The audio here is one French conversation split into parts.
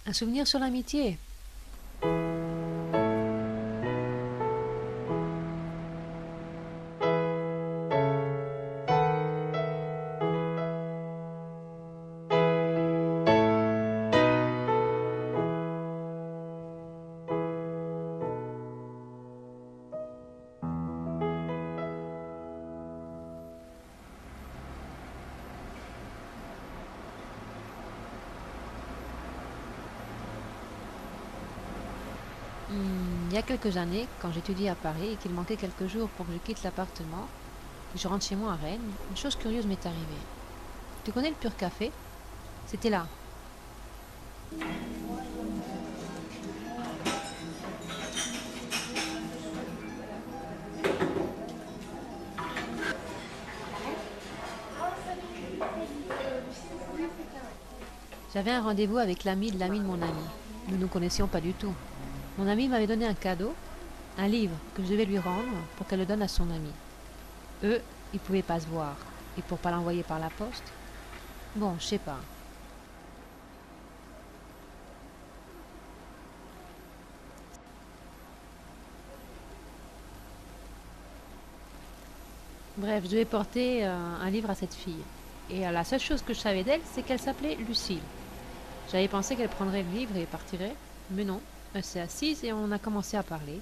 Un souvenir sur l'amitié. Il y a quelques années, quand j'étudiais à Paris et qu'il manquait quelques jours pour que je quitte l'appartement et que je rentre chez moi à Rennes, une chose curieuse m'est arrivée. Tu connais le Pur Café? C'était là. J'avais un rendez-vous avec l'ami de l'ami de mon ami. Nous ne nous connaissions pas du tout. Mon ami m'avait donné un cadeau, un livre que je devais lui rendre pour qu'elle le donne à son ami. Eux, ils pouvaient pas se voir. Et pour pas l'envoyer par la poste? Bon, je sais pas. Bref, je devais porter un livre à cette fille. Et la seule chose que je savais d'elle, c'est qu'elle s'appelait Lucille. J'avais pensé qu'elle prendrait le livre et partirait, mais non. Elle s'est assise et on a commencé à parler.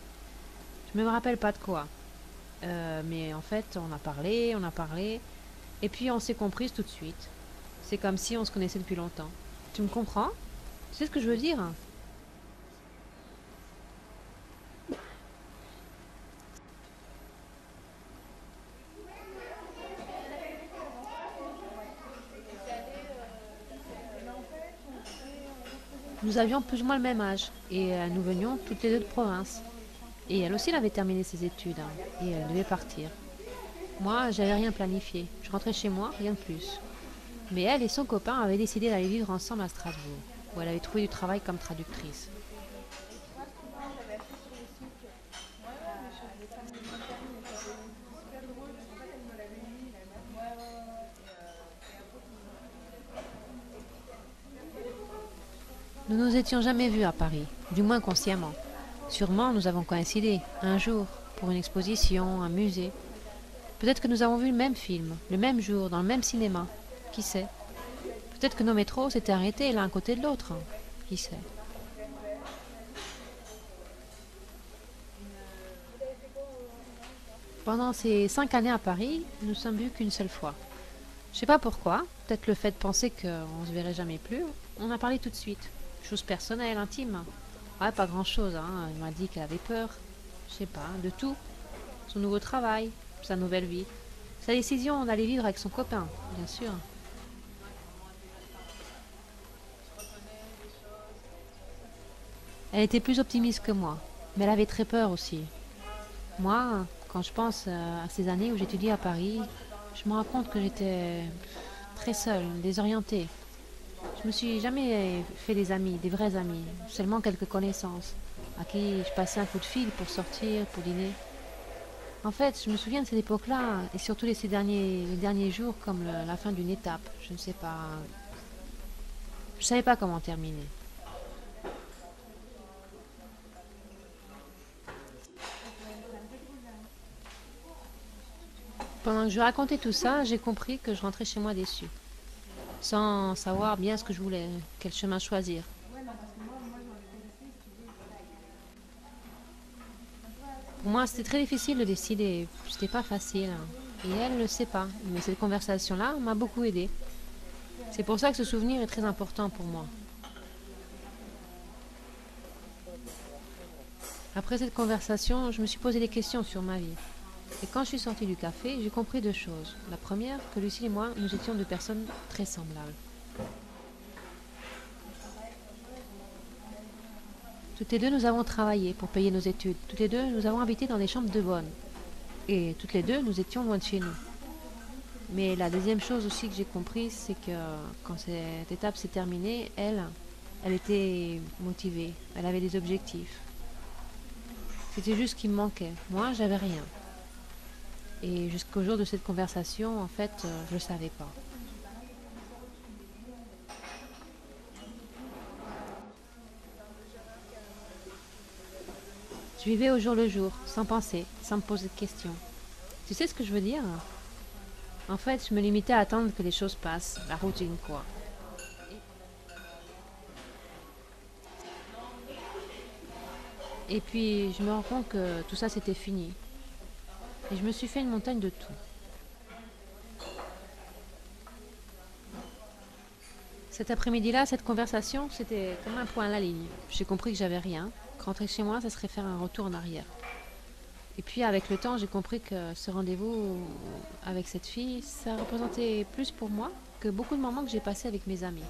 Je me rappelle pas de quoi. Mais en fait, on a parlé, et puis on s'est comprises tout de suite. C'est comme si on se connaissait depuis longtemps. Tu me comprends? Tu sais ce que je veux dire? Nous avions plus ou moins le même âge, et nous venions toutes les deux de province. Et elle aussi, elle avait terminé ses études, et elle devait partir. Moi, j'avais rien planifié. Je rentrais chez moi, rien de plus. Mais elle et son copain avaient décidé d'aller vivre ensemble à Strasbourg, où elle avait trouvé du travail comme traductrice. Nous nous étions jamais vus à Paris, du moins consciemment. Sûrement nous avons coïncidé, un jour, pour une exposition, un musée. Peut-être que nous avons vu le même film, le même jour, dans le même cinéma. Qui sait? Peut-être que nos métros s'étaient arrêtés l'un à côté de l'autre. Qui sait? Pendant ces 5 années à Paris, nous ne sommes vus qu'une seule fois. Je sais pas pourquoi, peut-être le fait de penser qu'on se verrait jamais plus, on a parlé tout de suite. Chose personnelle, intime. Ouais, pas grand-chose, hein. Elle m'a dit qu'elle avait peur. Je sais pas, de tout. Son nouveau travail, sa nouvelle vie. Sa décision d'aller vivre avec son copain, bien sûr. Elle était plus optimiste que moi, mais elle avait très peur aussi. Moi, quand je pense à ces années où j'étudiais à Paris, je me rends compte que j'étais très seule, désorientée. Je me suis jamais fait des amis, des vrais amis, seulement quelques connaissances, à qui je passais un coup de fil pour sortir, pour dîner. En fait, je me souviens de cette époque-là, et surtout les derniers jours comme la fin d'une étape. Je ne sais pas. Je savais pas comment terminer. Pendant que je lui racontais tout ça, j'ai compris que je rentrais chez moi déçue, sans savoir bien ce que je voulais, quel chemin choisir. Pour moi, c'était très difficile de décider, c'était pas facile, hein. Et elle ne le sait pas, mais cette conversation-là m'a beaucoup aidée. C'est pour ça que ce souvenir est très important pour moi. Après cette conversation, je me suis posé des questions sur ma vie. Et quand je suis sortie du café, j'ai compris deux choses. La première, que Lucie et moi, nous étions deux personnes très semblables. Toutes les deux, nous avons travaillé pour payer nos études. Toutes les deux, nous avons habité dans des chambres de bonne. Et toutes les deux, nous étions loin de chez nous. Mais la deuxième chose aussi que j'ai compris, c'est que quand cette étape s'est terminée, elle était motivée. Elle avait des objectifs. C'était juste ce qui me manquait. Moi, j'avais rien. Et jusqu'au jour de cette conversation, en fait, je ne savais pas. Je vivais au jour le jour, sans penser, sans me poser de questions. Tu sais ce que je veux dire? En fait, je me limitais à attendre que les choses passent, la routine quoi. Et puis, je me rends compte que tout ça c'était fini. Et je me suis fait une montagne de tout. Cet après-midi-là, cette conversation, c'était comme un point à la ligne. J'ai compris que j'avais rien. Que rentrer chez moi, ça serait faire un retour en arrière. Et puis avec le temps, j'ai compris que ce rendez-vous avec cette fille, ça représentait plus pour moi que beaucoup de moments que j'ai passés avec mes amis.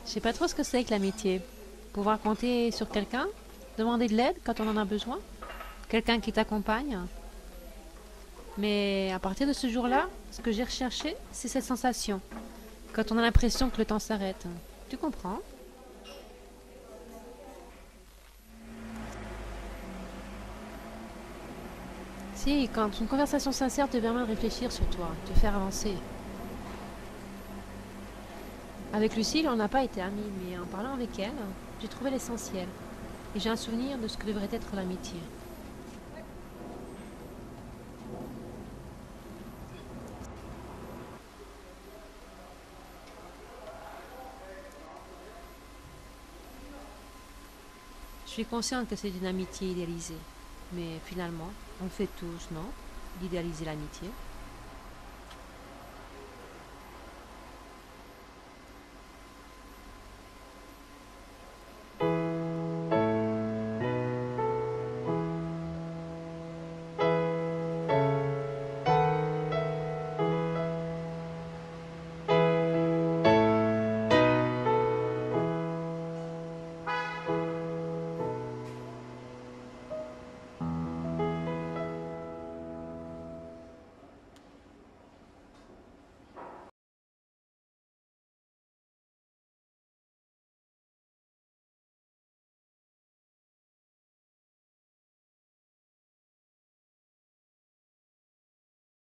Je sais pas trop ce que c'est que l'amitié. Pouvoir compter sur quelqu'un, demander de l'aide quand on en a besoin, quelqu'un qui t'accompagne. Mais à partir de ce jour-là, ce que j'ai recherché, c'est cette sensation, quand on a l'impression que le temps s'arrête. Tu comprends? Si, quand une conversation sincère te permet de réfléchir sur toi, de te faire avancer. Avec Lucille, on n'a pas été amis, mais en parlant avec elle, j'ai trouvé l'essentiel. Et j'ai un souvenir de ce que devrait être l'amitié. Je suis consciente que c'est une amitié idéalisée. Mais finalement, on fait tous, non? D'idéaliser l'amitié.